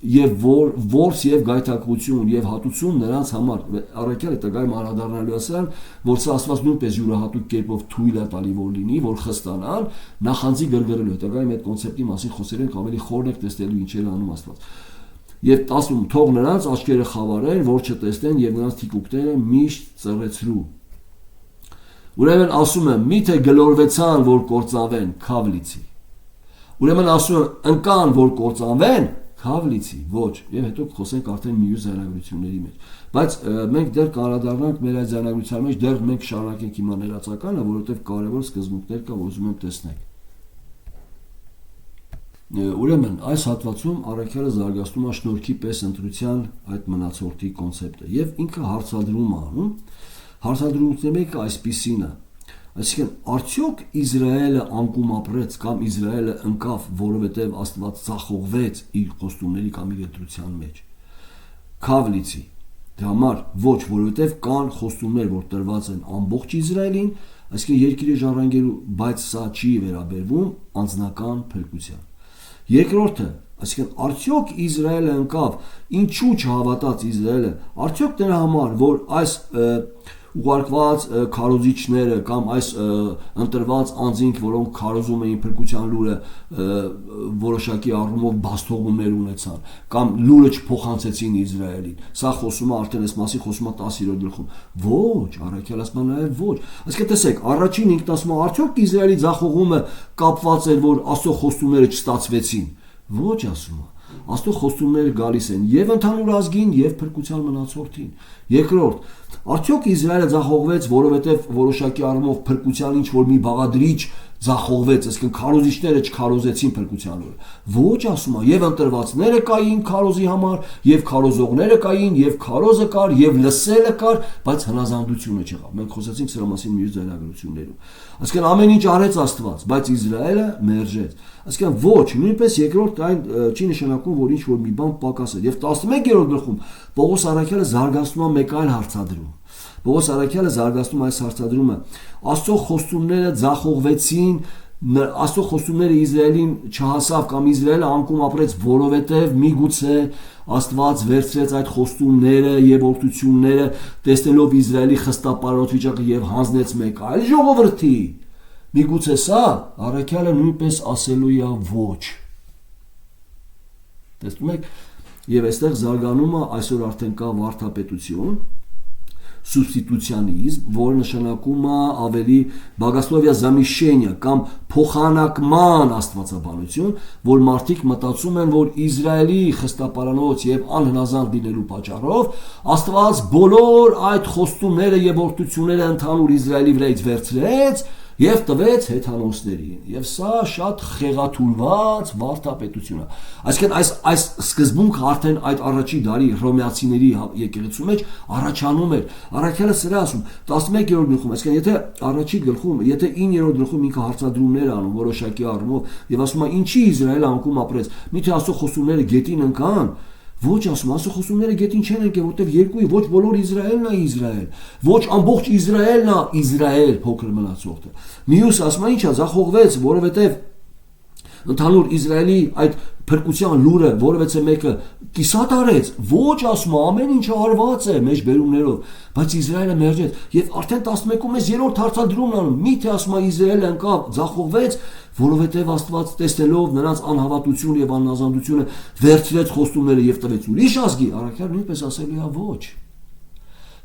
որս եւ գայթակղություն եւ հատուցում նրանց համար։ Առաքյալը տգայ անդրադառնալու է սրան, որ սա Աստված նույնպես յուրահատուկ կերպով թույլ է տալի որ լինի, որ խստանան, նախանձի գրգռելու է։ Տգայ այդ կոնցեպտի մասին խոսել ենք ավելի խորն եք տեսնելու ինչեր է անում Աստված։ Եվ 10 թող նրանց աչքերը խավարեն, որ չտեսնեն եւ նրանց թիկունքները միշտ ծռեցրու։ Ուրեմն ասում եմ, միթե գլորվեցան, որ կործանվեն, քավլիցի։ Ուրեմն ասում եմ, ընկան, որ կործանվեն, քավլիցի, ոչ։ Եվ հետո խոսենք արդեն մյուս զայնագրությունների մեջ։ Բայց մենք դեռ կանդրադառնանք մեր այդ զայնագրության մեջ, դեռ մենք շարունակենք հիմա ներածականը, որովհետև կարևոր սկզբունքներ կա, որ ուզում եմ տեսնենք։ Ուրեմն այս հատվածում առաքյալը զարգացնում է շնորհքի պես ընտրության այդ մնացորդի կոնցեպտը եւ ինքը հարցադրում է անում։ Հարցադրումների մեկը այսպիսին է, այսինքն արդյոք Իսրայելը անկում ապրեց կամ Իսրայելը ընկավ, որովհետև Աստված ցախողվեց իր խոստումների կամ իր ընտրության մեջ։ Քավլիցի դրա համար ոչ, որովհետև կան խոստումներ, որ տրված են ամբողջ Իսրայելին, այսինքն երկիրը ժառանգելու, բայց սա չի վերաբերվում անձնական փրկության։ Երկրորդը, այսինքն արդյոք Իսրայելը ընկավ, ինչու չհավատաց Իսրայելը, արդյոք նրա համար, որ այս ուղարկված քարոզիչները կամ այս ընտրված անձինք, որոնք քարոզում էին փրկության լուրը, որոշակի առումով բաստողումներ ունեցան կամ լուրը չփոխանցեցին Իսրայելին։ Սա խոսում է արդեն այս մասի խոսում է 10-րդ գլխում։ Ոչ, առաքյալ ասում է նաև ոչ։ Այսինքն տեսեք, առաջին ինքն ասում է, արդյոք Իսրայելի ձախողումը կապված էր, որ Աստծո խոստումները չստացվեցին։ Ոչ, ասում է։ Աստծո խոստումները գալիս են եւ ընդհանուր ազգին եւ փրկության մնացորդին։ Երկրորդ, արդյոք Իսրայելը ձախողվեց, որովհետեւ որոշակի առումով փրկության ինչ որ մի բաղադրիչ ձախողվեց, այսինքն քարոզիչները չքարոզեցին փրկության լուրը։ Ոչ, ասում է, եւ ընտրվածները կային քարոզի համար, եւ քարոզողները կային, եւ քարոզը կար, եւ լսելը կար, բայց հնազանդությունը չեղավ։ Մենք խոսեցինք սրա մասին մյուս ձայնագրություններում։ Այսինքն ամեն ինչ արեց Աստված, բայց Իսրայելը մերժեց։ Այսինքն ոչ, նույնպես երկրորդ այն չի նշանակում, որ ինչ որ մի բան պակաս է։ Եվ 11-րդ գլխում Պողոս առաքյալը զարգացնում է մեկ այլ հարցադրում։ Պողոս առաքյալը զարգացնում այս հարցադրումը։ Աստծո խոստումները ձախողվեցին, Աստծո խոստումները Իսրայելին չհասավ կամ Իսրայելը անկում ապրեց, որովհետև միգուցե Աստված վերցրեց այդ խոստումները եւ օրհնությունները, տեսնելով Իսրայելի խստապարոտ վիճակը եւ հանձնեց մեկ այլ ժողովրդի։ Միգուցե սա առաքյալը նույնպես ասելու է ոչ։ Տեսնում եք, Եվ այստեղ զարգանում է այսօր արդեն կա վարդապետություն, սուբստիտուցիոնիզմ, որը նշանակում է ավելի բогословие замещения կամ փոխանակման աստվածաբանություն, որ մարդիկ մտածում են, որ Իսրայելի խստապարանոց եւ անհնազանդ լինելու պատճառով Աստված բոլոր այդ խոստումները եւ օրհնությունները ընդհանուր Իսրայելի վրայից վերցրեց եւ տվեց հեթանոսներին, եւ սա շատ խեղաթուրված վարդապետություն է։ Այսինքն այս սկզբունքը արդեն այդ առաջի դարի հռոմեացիների եկեղեցու մեջ առաջանում էր։ Առաքյալը սրա ասում 11-րդ գլխում, այսինքն եթե առաջի գլխում, եթե 9-րդ գլխում ինքը հարցադրումներ անում որոշակի առումով եւ ասում է ինչի Իսրայելը անկում ապրեց, միթե Աստծո խոստումները գետին ընկան, ոչ ասում, Աստծո խոստումները գետին չեն ընկել, որտեվ երկուի ոչ բոլոր Իսրայելն է Իսրայել, ոչ ամբողջ Իսրայելն է Իսրայել փոքր մնացողը։ Մյուս ասում է ինչա ձախողվեց, որովհետեւ ընդհանուր Իսրայելի այդ փրկության լուրը որևէ մեկը կիսատ արեց, ոչ ասում ամեն ինչը արված է մեջ բերումներով, բայց Իսրայելը մերժեց եւ արդեն 11-ում էս երրորդ հարցադրումն անում, միթե ասում է Իսրայելը ընկավ, ձախողվեց, որովհետեւ Աստված տեսնելով նրանց անհավատությունը եւ աննազանդությունը վերցրեց խոստումները եւ տվեց ուրիշ ազգի, առաքյալ նույնպես ասելի է ոչ։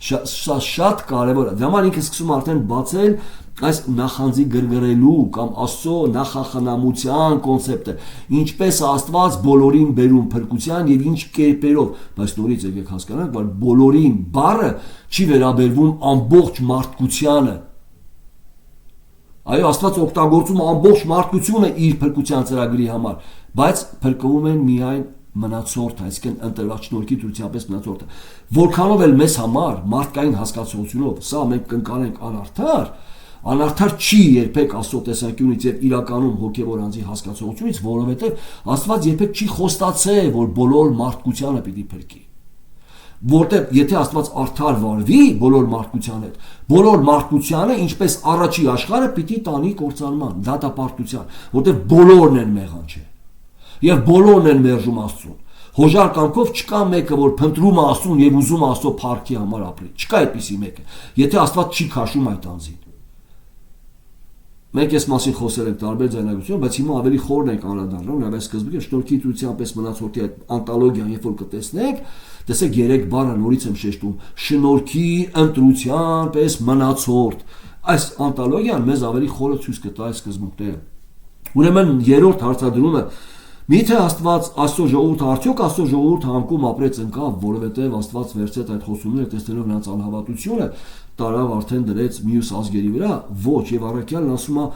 Շատ կարևոր է։ Դա համար ինքը սկսում արդեն բացել այս նախանձի գրգռելու կամ Աստծո նախախնամության կոնցեպտը, ինչպես Աստված բոլորին բերում փրկության եւ ինչ կերպերով, բայց նորից եկեք հասկանանք, որ բոլորին բառը չի վերաբերվում ամբողջ մարդկությանը։ Այո, Աստված օգտագործում ամբողջ մարդկությունը իր փրկության ծրագրի համար, բայց փրկվում են միայն մնացորդը, այսինքն ընտրված շնորհքի դրությամբ մնացորդը։ Որքանով էլ մեզ համար մարդկային հասկացությունով սա մենք կընկանենք անարդար չի երբեք Աստծո տեսանկյունից եւ իրականում հոգեվոր անձի հասկացությունից, որովհետեւ Աստված երբեք չի խոստացել, որ բոլոր մարդկությանը պիտի փրկի։ Որտեղ եթե Աստված արդար վարվի բոլոր մարդկության հետ, բոլոր մարդկությանը ինչպես առաջի աշխարհը պիտի տանի կործանման, դատապարտության, որտեղ բոլորն են մեղանչել եւ բոլորն են մերժում Աստծուն։ Հոժար կամքով չկա մեկը, որ փնտրում է Աստծուն եւ ուզում է Աստծո փառքի համար ապրի։ Չկա այդպիսի մեկը, եթե Աստված չի քաշում այդ անձին։ Մենք այս մասին խոսել ենք տարբեր ձայնագրություններով, բայց հիմա ավելի խորն ենք անդրադառնում նաեւ այս սկզբի շնորհքի դրությամբ պես մնացորդի այդ անտոլոգիան, երբ որ կտեսնեք, տեսեք 3 բառը նորից եմ շեշտում, շնորհքի ընտրության պես մնացորդ։ Այս անտոլոգիան մեզ ավելի խորը ցույց կտա այս սկզբունքները։ Ուրեմն երրորդ հարցադրումը միթե Աստված Աստծո ժողովուրդը արդյոք Աստծո ժողովուրդը անկում ապրեց ընկավ, որովհետև Աստված վերցրեց այդ խոսումները տեսնելով նրանց անհավատությունը, տարավ արդեն դրեց մյուս ազգերի վրա, ոչ, եւ առաքյալն ասում է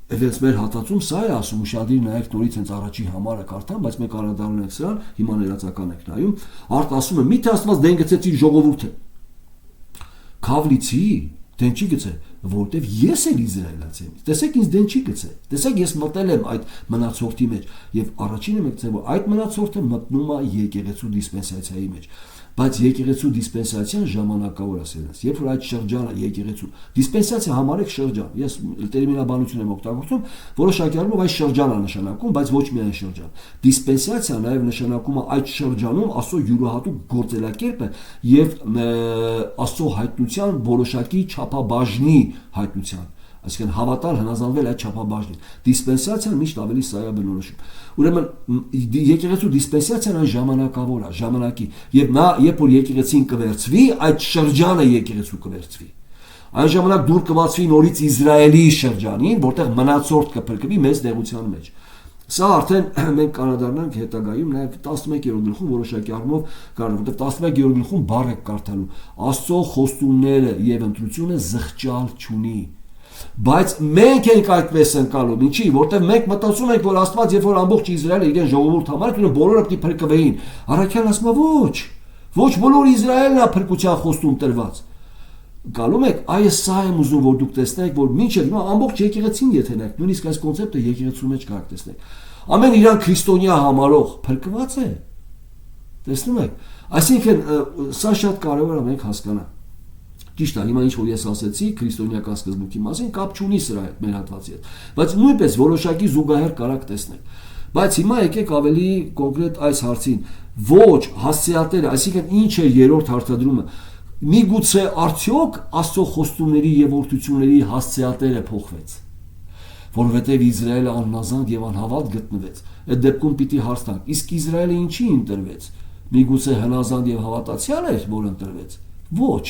Այդպես մեր հատածում սա է ասում, ուշադիր նայեք նորից հենց առաջի համարը կարդամ, բայց մենք անդրադառնում ենք սրան, հիմա ներածական ենք նայում, արդ ասում է միթե Աստված դեն գցեց իր ժողովուրդը։ Քավլիցի դեն չի գցել, որովհետև ես էլ Իսրայելացի եմ։ Տեսեք ինձ դեն չի գցել։ Տեսեք ես մտել եմ այդ մնացորդի մեջ եւ առաջինը մենք ցույց որ այդ մնացորդը մտնում է եկեղեցու դիսպենսացիայի մեջ։ Բայց եկեղեցու դիսպենսացիան ժամանակավոր ասելս, երբ որ այդ շրջանը եկեղեցու դիսպենսացիա համարեք շրջան, ես տերմինաբանություն եմ օգտագործում, որոշակի առումով այս շրջանը նշանակում, բայց ոչ միայն շրջան։ Դիսպենսացիա նաև նշանակում է այդ շրջանում Աստծո յուրահատուկ գործելակերպը եւ Աստծո հայտնության որոշակի չափաբաժնի հայտնության, այսինքն հավատալ հնազանդվել այդ չափաբաժնին։ Դիսպենսացիան միշտ ավելի սա է բնորոշում։ Ուրեմն եկեղեցու դիսպենսացիան այն ժամանակավոր է, ժամանակի, եւ նա երբ որ եկեղեցին կվերցվի, այդ շրջանը եկեղեցու կվերցվի։ Այն ժամանակ դուր կբացվի նորից Իսրայելի շրջանին, որտեղ մնացորդ կփրկվի մեծ նեղության մեջ։ Սա արդեն մենք կանադառնանք հետագայում նաև 11-րդ գլխում որոշակի առումով կարող, որտեղ 11-րդ գլխում բառ է կարդալու Աստծո խոստումները եւ ընտրությունը զղջալ չունի։ Բայց մենք ենք այդպես ընկալում, ինչի, որտեղ մենք մտածում ենք, որ Աստված երբ որ ամբողջ Իսրայելը իրեն ժողովուրդ համար է, բոլորը պիտի փրկվեին։ Առաքյալն ասում է ոչ բոլոր Իսրայելն է փրկության խոստում տրված։ Գալու եք, այս սա եմ ուզում որ դուք տեսնեք, որ մինչև հիմա ամբողջ եկեղեցին եթե նայեք, նույնիսկ այս կոնցեպտը եկեղեցու մեջ կարող տեսնեք։ Ամեն իրան քրիստոնյա համարող փրկված է։ Տեսնում եք։ Այսինքն սա շատ կարևոր է մենք հասկանանք։ Ճիշտ է, հիմա ինչ որ ես ասեցի քրիստոնեական սկզբունքի մասին, կապ չունի սրա հետ մեր հատվածի հետ, բայց նույնպես որոշակի զուգահեռ կարակ տեսնենք։ Բայց հիմա եկեք ավելի կոնկրետ այս հարցին։ Ոչ, հասցեատերը, այսինքն ինչ է երրորդ հարցադրումը։ Միգուցե արդյոք Աստծո խոստումների եւ օրհնությունների հասցեատերը փոխվեց, որովհետեւ Իսրայելը աննազանդ եւ անհավատ գտնվեց։ Այդ դեպքում պիտի հարց տանք. իսկ Իսրայելը ինչի ընտրվեց։ միգուցե հնազանդ եւ հավատացյալ էր, որ ընտրվեց։ Ոչ։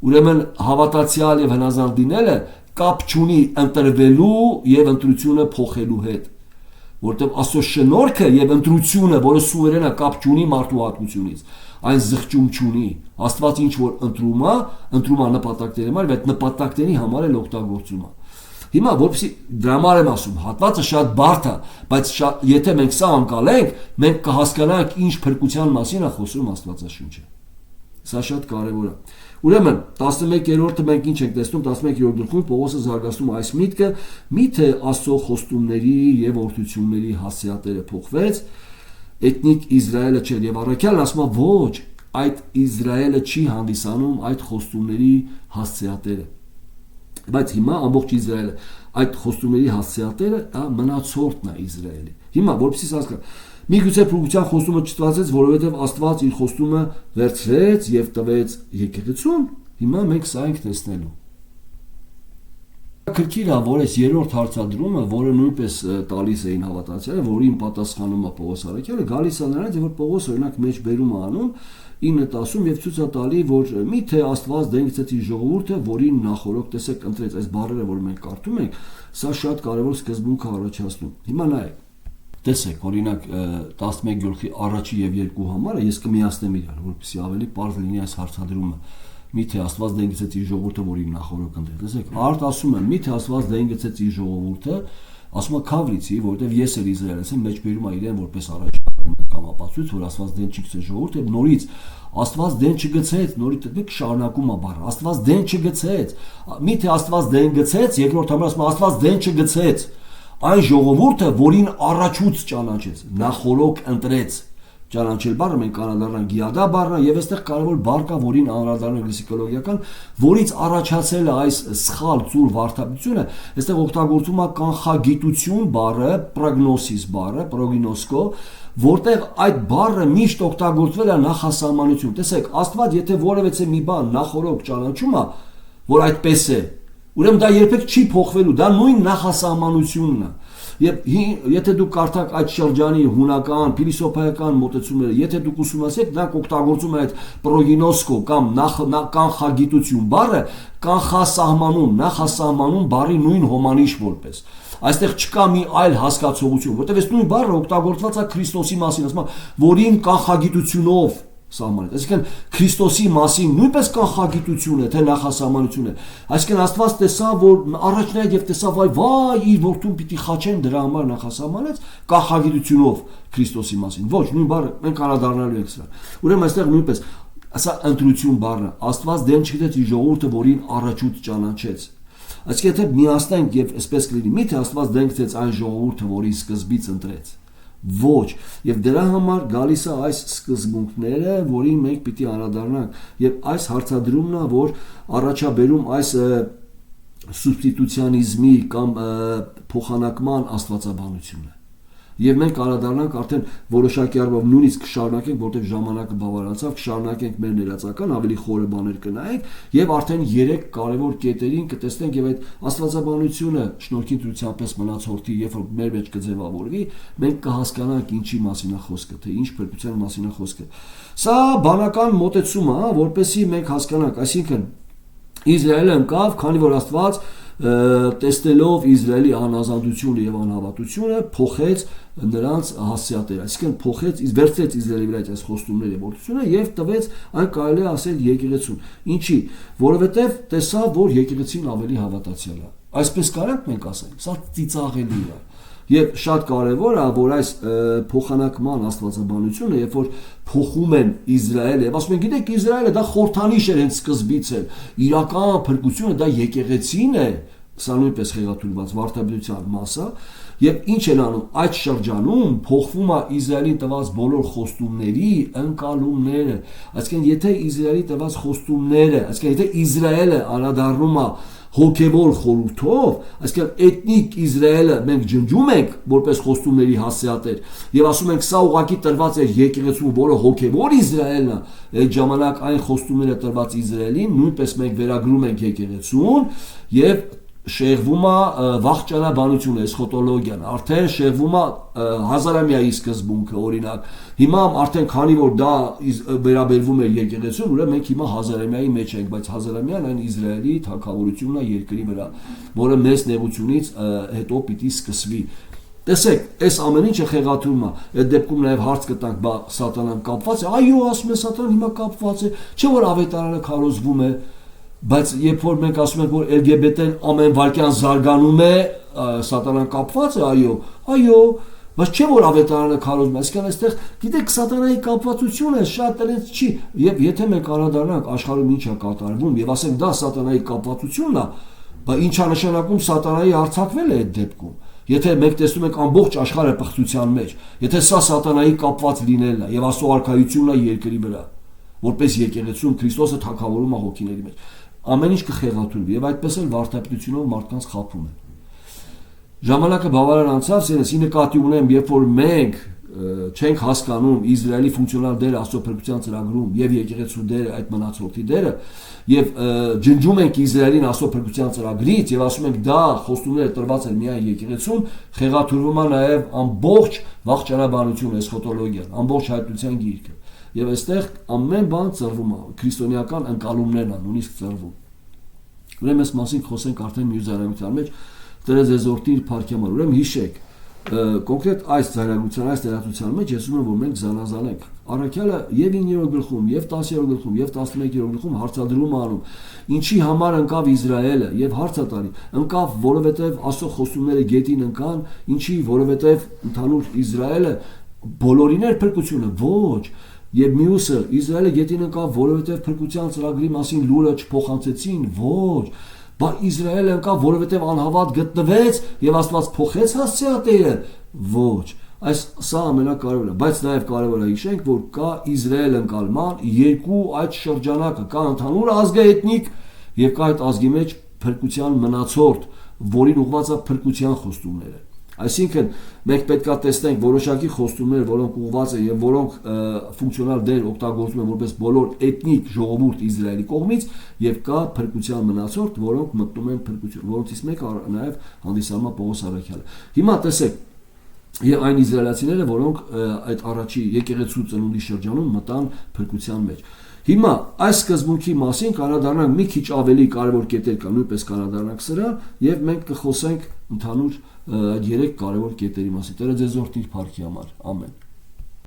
Ուրեմն հավատացյալ եւ հնազանդ լինելը կապ չունի ընտրվելու եւ ընտրությունը փոխելու հետ, որտեղ Աստծո շնորհքը եւ ընտրությունը, որը սուվերեն է, կապ չունի մարդու հատկությունից, այն զղջում չունի։ Աստված ինչ որ ընտրում է նպատակների համար, այդ նպատակների համար էլ օգտագործում է։ Հիմա որպեսզի դրա համար եմ ասում, հատվածը շատ բարդ է, բայց եթե մենք սա անցալենք, մենք կհասկանանք ինչ փրկության մասին է խոսում Աստվածաշունչը։ Սա շատ կարևոր է։ Ուրեմն 11-րդը մենք ինչ ենք տեսնում 11-րդ գլխում Պողոսը զարգացնում այս միտքը, միթե Աստծո խոստումների եւ օրհնությունների հասցեատերը փոխվեց, էթնիկ Իսրայելը չէր, եւ առաքյալն ասում է ոչ, այդ Իսրայելը չի հանդիսանում այդ խոստումների հասցեատերը։ Բայց հիմա ամբողջ Իսրայելը այդ խոստումների հասցեատերը մնացորդն է Իսրայելի։ Հիմա որպեսզի հասկանա, միգուցե փրկության խոստումը չստացվեց, որովհետև Աստված իր խոստումը վերցրեց եւ տվեց եկեղեցուն։ Հիմա մենք սա ենք տեսնելու։ Քրքիր է, որ այս երրորդ հարցադրումը, որը նույնպես տալիս էին հավատացյալը, որին պատասխանում է Պողոս առաքյալը, գալիս է նրանից, որ Պողոս օրինակ մեջ բերում է անում 9:10 եւ ցույց է տալի, որ միթե Աստված դենքցեց իր ժողովուրդը, որին նախորոք տեսեք ընտրեց, այս բառերը, որ մենք կարդում ենք, սա շատ կարևոր սկզբունք է առաջացնում։ Հիմա նայեք, տեսեք, օրինակ 11 գլխի առաջի եւ երկու համարը ես կմիացնեմ իրար, որպեսզի ավելի པարզ լինի այս հարցադրումը։ Միթե Աստված դենքցեց իր ժողովուրդը, որին նախորոք ընտրեց։ Տեսեք, արդ ասում եմ, միթե Աստված դենքցեց իր ժողովուրդը, ասում է Քավրիցի, որովհետև ես էլ Իսրայելից եմ, մեջ բերում է իրեն որպես առաջարկում կամ ապացույց, որ Աստված դեն չգցեց ժողովուրդը, նորից Աստված դեն չգցեց, նորից դեպք շարունակում է բառը, Աստված դեն չգցեց, միթե Աստված դեն գցեց, երկրորդ համարը ասում է Աստված դեն չգցեց, այն ժողովուրդը, որին առաջուց ճանաչեց, նախորոք ընտրեց։ Ճանաչել բառը մենք անդրադառնանք գիադա բառը եւ այստեղ կարևոր բառ կա, որին անդրադառնանք լեքսիկոլոգիական, որից առաջացել է այս սխալ ծուր վարդապետությունը, այստեղ օգտագործում է կանխագիտություն բառը, պրոգնոսիս բառը, պրոգնոսկո, որտեղ այդ բառը միշտ օգտագործվել է նախասահմանություն։ Տեսեք, Աստված եթե որևէ մի բան նախորոք ճանաչում է, որ այդպես է, ուրեմն դա երբեք չի փոխվելու, դա նույն նախասահմանությունն է։ Եվ եթե դուք կարդաք այդ շրջանի հունական, փիլիսոփայական մոտեցումները, եթե դուք ուսումնասիրեք, նրանք օգտագործում են այդ պրոգինոսկո կամ կանխագիտություն բառը նախասահմանում բառի նույն հոմանիշ որպես։ Այստեղ չկա մի այլ հասկացողություն, որտեղ այս նույն բառը օգտագործված է Քրիստոսի մասին, ասում է, որին կանխագիտությունով սահմանեց։ Այսինքն Քրիստոսի մասին նույնպես կանխագիտություն է, թե նախասահմանություն է։ Այսինքն Աստված տեսավ, որ առաջնայդ եւ տեսավ, վայ, իր որդուն պիտի խաչեն, դրա համար նախասահմանեց կանխագիտությունով Քրիստոսի մասին։ Ոչ, նույն բառը մենք անդրադառնալու ենք սրա։ Ուրեմն այստեղ նույնպես ասա ընտրություն բառը, Աստված դեն չգիտեց իր ժողովուրդը, որին առաջուց ճանաչեց։ Այսինքն եթե միացնենք եւ այսպես կլինի, միթե Աստված դեն գցեց այն ժողովուրդը, որին սկզբից ընտրեց։ Ոչ, եւ դրա համար գալիս է այս սկզբունքները, որին մենք պիտի անդրադառնանք, եւ այս հարցադրումն է, որ առաջաբերում այս սուբստիտուցիոնիզմի կամ փոխանակման աստվածաբանությունը։ Եվ մենք անդրադառնանք արդեն որոշակի առումով նույնիսկ կշարունակենք, որտեղ ժամանակը բավարարացավ, կշարունակենք մեր ներածական ավելի խորը բաներ կնայենք եւ արդեն 3 կարևոր կետերին կտեսնենք եւ այդ աստվածաբանությունը շնորհքի դրության պես մնացորդի, երբ որ մեր մեջ կձևավորվի, մենք կհասկանանք ինչի մասին է խոսքը, թե ինչ փրկության մասին է խոսքը։ Սա բանական մոտեցում է, որպեսզի մենք հասկանանք, այսինքն Իսրայելը ընկավ, քանի որ Աստված տեսնելով Իսրայելի անազատությունը եւ անհավատությունը փոխեց նրանց հասցեատերը, այսինքն փոխեց, վերցրեց Իսրայելի վրա այս խոստումները եւ օրհնությունը եւ տվեց այն կարելի է ասել եկեղեցուն։ Ինչի, որովհետեւ տեսավ, որ եկեղեցին ավելի հավատացյալ է։ Այսպես կարանք մենք ասենք, սա ծիծաղելի է։ Եվ շատ կարևոր է, որ այս փոխանակման աստվածաբանությունը, երբ որ փոխում են Իսրայելը, եւ ասում են, գիտեք, Իսրայելը դա խորհրդանիշ էր հենց սկզբից էլ, իրական փրկությունը դա եկեղեցին է, սա նույնպես խեղաթյուրված վարդապետության մասը, եւ ինչ են անում այդ շրջանում փոխվում է Իսրայելի տված բոլոր խոստումների ընկալումները, այսինքն եթե Իսրայելի տված խոստումները, այսինքն եթե Իսրայելը անդրադառնում է հոգևոր խորհրդով, այսինքն էթնիկ Իսրայելը մենք ջնջում ենք որպես խոստումների հասցեատեր եւ ասում ենք սա ուղղակի տրված է եկեղեցու, որը հոգևոր Իսրայելն է, այդ ժամանակ այն խոստումները տրված Իսրայելին նույնպես մենք վերագրում ենք եկեղեցուն եւ շեղվում է վաղճանաբանությունը, էսխատոլոգիան, արդեն շեղվում է հազարամյայի սկզբունքը, օրինակ հիմա արդեն քանի որ դա վերաբերվում է եկեղեցուն, ուրեմն մենք հիմա հազարամյայի մեջ ենք, բայց հազարամյան այն Իսրայելի թագավորությունն է երկրի վրա, որը մեծ նեղությունից հետո պիտի սկսվի։ Տեսեք, այս ամեն ինչը խեղաթյուրում է, այդ դեպքում նաև հարց կտանք, բա սատանան կապված է, այո, ասում է սատանան հիմա կապված է, չէ որ ավետարանը քարոզվում է, բայց երբ որ մենք ասում ենք, որ LGBT-ն ամեն վայրկյան զարգանում է, սատանան կապված է, այո, բայց չէ որ ավետարանը քարոզվում է, այսինքն այստեղ գիտեք սատանայի կապվածությունը շատ տենց չի, եւ եթե մենք անդրադառնանք աշխարհում ինչ է կատարվում եւ ասենք դա սատանայի կապվածությունն է, բա ինչա նշանակում սատանայի հարձակվել է այդ դեպքում։ Եթե մենք տեսնում ենք ամբողջ աշխարհը պղծության մեջ, եթե սա սատանայի կապված լինելն է եւ Աստծո արքայությունն է երկրի վրա, որպես եկեղեցում Քրիստոսը թագավորում է հոգիների մեջ, ամեն ինչ կխեղաթյուրվի եւ այդպես էլ վարդապետությունով մարդկանց խաբում է։ Ժամանակը բավարար անցավ, ի նկատի ունեմ, երբ որ մենք չենք հասկանում Իսրայելի ֆունկցիոնալ դերը Աստծո փրկության ծրագրում եւ եկեղեցու դերը այդ մնացորդի դերը եւ ջնջում ենք Իսրայելին Աստծո փրկության ծրագրից եւ ասում ենք դա խոստումները տրված են միայն եկեղեցուն, խեղաթյուրվում է նաեւ ամբողջ վաղճանաբանությունը, էսխատոլոգիան, ամբողջ հայտնության գիրքը եւ այստեղ ամեն բան ծրվում է, քրիստոնեական ընկալումներն են նույնիսկ ծրվում։ Ուրեմն այս մասին խոսենք արդեն մյուս զարմանության մեջ, Տերը ձեզ օրհնի իր փառքի համար։ Ուրեմն հիշեք կոնկրետ այս ծայրագության, այս տեղեկության մեջ ես ուզում եմ, որ մենք զանազանենք։ Առաքյալը եւ 9-րդ գլխում, եւ 10-րդ գլխում, եւ 11-րդ գլխում հարցադրում անում, ինչի համար ընկավ Իսրայելը եւ հարց է տալի, ընկավ, որովհետեւ Աստծո խոստումները գետին ընկան, ինչի, որովհետեւ ընդհանուր Իսրայելը բոլորին էր փրկությունը, ոչ։ Եվ մյուսը Իսրայելը գետին ընկավ, որովհետեւ փրկության ծրագրի մասին լուրը չփոխանցեցին, ոչ։ Բա Իսրայելը ընկավ, որովհետև անհավատ գտնվեց եւ Աստված փոխեց հասցեատերը, ոչ։ Սա ամենակարևորը, բայց նաև կարևոր է հիշենք, որ կա Իսրայել ընկալման երկու այդ շրջանակը, կա ընդհանուր ազգաեթնիկ եւ կա այդ ազգի մեջ փրկության մնացորդ, որին ուղղված է փրկության խոստումները։ Այսինքն մենք պետք է տեսնենք որոշակի խոստումներ, որոնք ուղղված են եւ որոնք ֆունկցիոնալ դեր օգտագործում են որպես բոլոր էթնիկ ժողովուրդ Իսրայելի կողմից եւ կա փրկության մնացորդ, որոնք մտնում են փրկություն, որոնցից մեկը նաեւ հանդիսանում է Պողոս առաքյալը։ Հիմա տեսեք եւ այն իսրայելացիները, որոնք այդ առաջի եկեղեցու ծնունդի շրջանում մտան փրկության մեջ։ Հիմա այս սկզբունքի մասին կանադառնանք մի քիչ ավելի կարևոր կետեր կան, նույնպես կանադառնանք սրա եւ մենք կխոսենք ընդհանուր այդ երեք կարևոր կետերի մասին։ Տերը ձեզ օրհնի իր փառքի համար։ Ամեն։